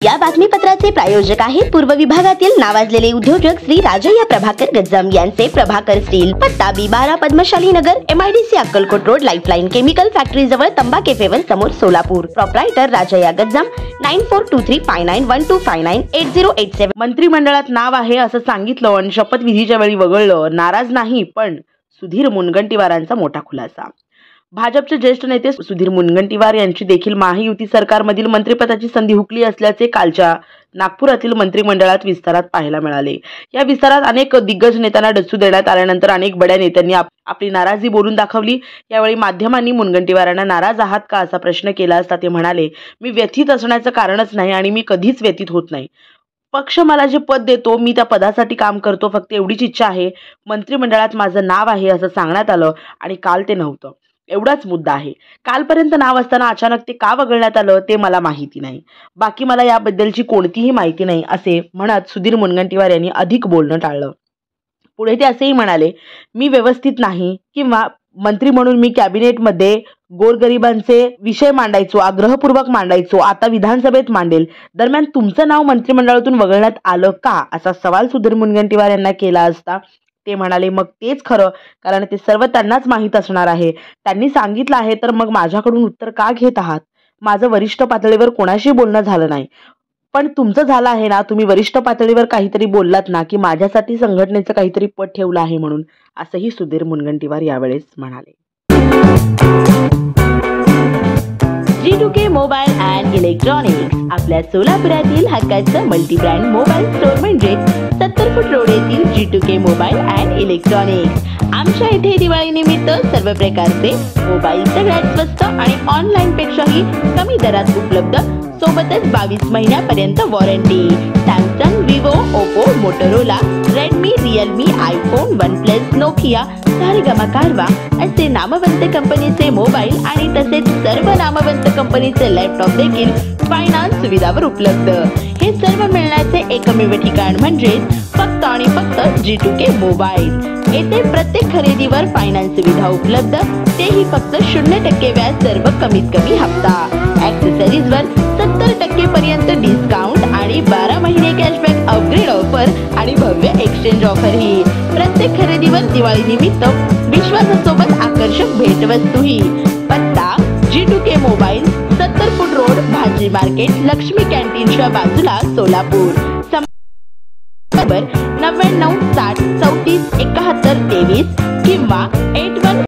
या बातमीपत्राचे प्रायोजक आहेत पूर्व विभागातील नावाजलेले उद्योजक श्री राजय्या प्रभाकर गज्जम यांचे प्रभाकर स्टील, पत्ता B12 पद्मशाली नगर, MIDC Akkalkot road, lifeline chemical factory जवळ, तंबा केफेवर समोर, सोलापूर। प्रोप्रायटर राजय्या गज्जम 94235912598087। मंत्रिमंडळात नाव आहे असं सांगितलं आणि शपथविधीच्या वेळी वगळलं। नाराज नाही, पण सुधीर मुनगंटीवारांचा मोठा खुलासा। भाजपचे ज्येष्ठ नेते सुधीर मुनगंटीवार यांची देखील महायुती सरकारमधील मंत्रिपदाची संधी हुकली असल्याचे कालच्या नागपुरातील मंत्रिमंडळात विस्तारात पाहायला मिळाले। या विस्तारात अनेक दिग्गज नेत्यांना डच्चू देण्यात आल्यानंतर अनेक बड्या नेत्यांनी आपली नाराजी बोलून दाखवली। यावेळी माध्यमांनी मुनगंटीवारांना नाराज आहात का असा प्रश्न केला असता ते म्हणाले, मी व्यथित असण्याचं कारणच नाही आणि मी कधीच व्यथित होत नाही। पक्ष मला जे पद देतो मी त्या पदासाठी काम करतो, फक्त एवढीच इच्छा आहे। मंत्रिमंडळात माझं नाव आहे असं सांगण्यात आलं आणि काल ते नव्हतं, एवढाच मुद्दा आहे। कालपर्यंत नाव असताना अचानक ते का वगळण्यात आलं ते मला माहिती नाही, बाकी मला याबद्दलची कोणतीही माहिती नाही असे म्हणत सुधीर मुनगंटीवार यांनी अधिक बोलणं टाळलं। पुढे ते असेही म्हणाले, मी व्यवस्थित नाही किंवा मंत्री म्हणून मी कॅबिनेटमध्ये गोरगरिबांचे विषय मांडायचो, आग्रहपूर्वक मांडायचो, आता विधानसभेत मांडेल। दरम्यान तुमचं नाव मंत्रिमंडळातून वगळण्यात आलं का असा सवाल सुधीर मुनगंटीवार यांना केला असता ते म्हणाले, मग तेच खरं, कारण ते सर्व त्यांनाच माहीत असणार आहे। त्यांनी सांगितलं आहे तर मग माझ्याकडून उत्तर का घेत आहात? माझं वरिष्ठ पातळीवर कोणाशी बोलणं झालं नाही, पण तुमचं झालं आहे ना, तुम्ही वरिष्ठ पातळीवर काहीतरी बोललात ना की माझ्यासाठी संघटनेचं काहीतरी पद ठेवलं आहे म्हणून, असंही सुधीर मुनगंटीवार यावेळेस म्हणाले। G2K मोबाईल अँड इलेक्ट्रॉनिक्स आपल्या सोलापुरातील हक्काचं मल्टी ब्रँड मोबाईल स्टोअर म्हणजे 70 फूट रोड येथील G2K मोबाईल अँड इलेक्ट्रॉनिक्स। आमच्या इथे दिवाळी निमित्त सर्व प्रकारचे मोबाईल सगळ्यात स्वस्त आणि ऑनलाईन पेक्षाही कमी दरात उपलब्ध, सोबतच 22 महिन्यापर्यंत warranty. Samsung, Vivo, Oppo, Motorola, Redmi, Realme, iPhone, OnePlus, Nokia, Saregama कारवा असे नामवंत कंपनीचे मोबाईल आणि तसेच सर्व नामवंत कंपनीचे लॅपटॉप देखील फायनान्स सुविधावर उपलब्ध। हे सर्व मिळण्याचे एकमेव ठिकाण म्हणजे फक्त आणि फक्त G2K मोबाईल। येथे प्रत्येक खरेदीवर फायनान्स सुविधा उपलब्ध, तेही फक्त 0% व्याज, सर्व कमीत कमी हप्ता। ॲक्सेसरीजवर 70% पर्यंत डिस्काउंट आणि 12 महिने कॅशबॅक, अपग्रेड ऑफर आणि भव्य एक्सचेंज ऑफर ही। प्रत्येक खरेदीवर दिवाळी निमित्त विश्वासासोबत आकर्षक भेटवस्तूही। पत्ता G2K मोबाईल, 70 फूट रोड, भाजी मार्केट, लक्ष्मी कॅन्टीनच्या बाजूला, सोलापूर। संपर्क 99 60 34 71 23 किंवा 81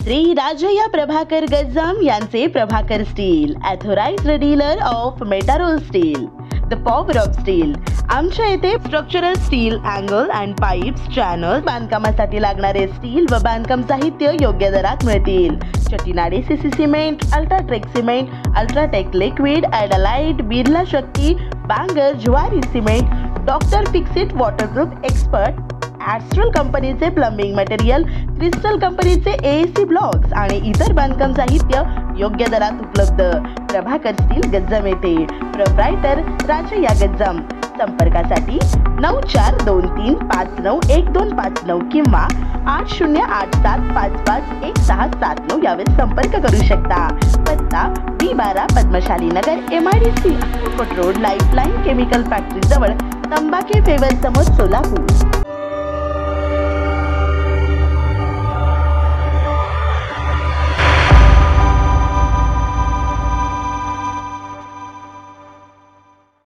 श्री राजय्या प्रभाकर गज्जम यांचे Prabhakar steel, authorised dealer of Metarol steel, the power of steel. आमच्या येथे structural steel, angle and pipes, channels, बांधकामासाठी लागणारे स्टील व बांधकाम साहित्य योग्य दरात मिळतील। Chettinad ACC cement, UltraTech cement, UltraTech liquid, ॲडालाइट, Birla Shakti, Bangur, Zuari cement, doctor Fixit waterproof expert, Astral कंपनीचे प्लंबिंग मटेरियल, क्रिस्टल कंपनीचे AAC ब्लॉक्स आणि इतर बांधकाम साहित्य योग्य दरात उपलब्ध। प्रभाकर स्टील गज्जम येथे। प्रोप्रायटर राजय्या गज्जम। संपर्कासाठी 9423591259 किंवा 8087551679 यावर संपर्क करू शकता। पत्ता B12 पद्मशाली नगर, MIDC Akkalkot road, lifeline chemical factory जवळ, तंबा केफेवर समोर, सोलापूर।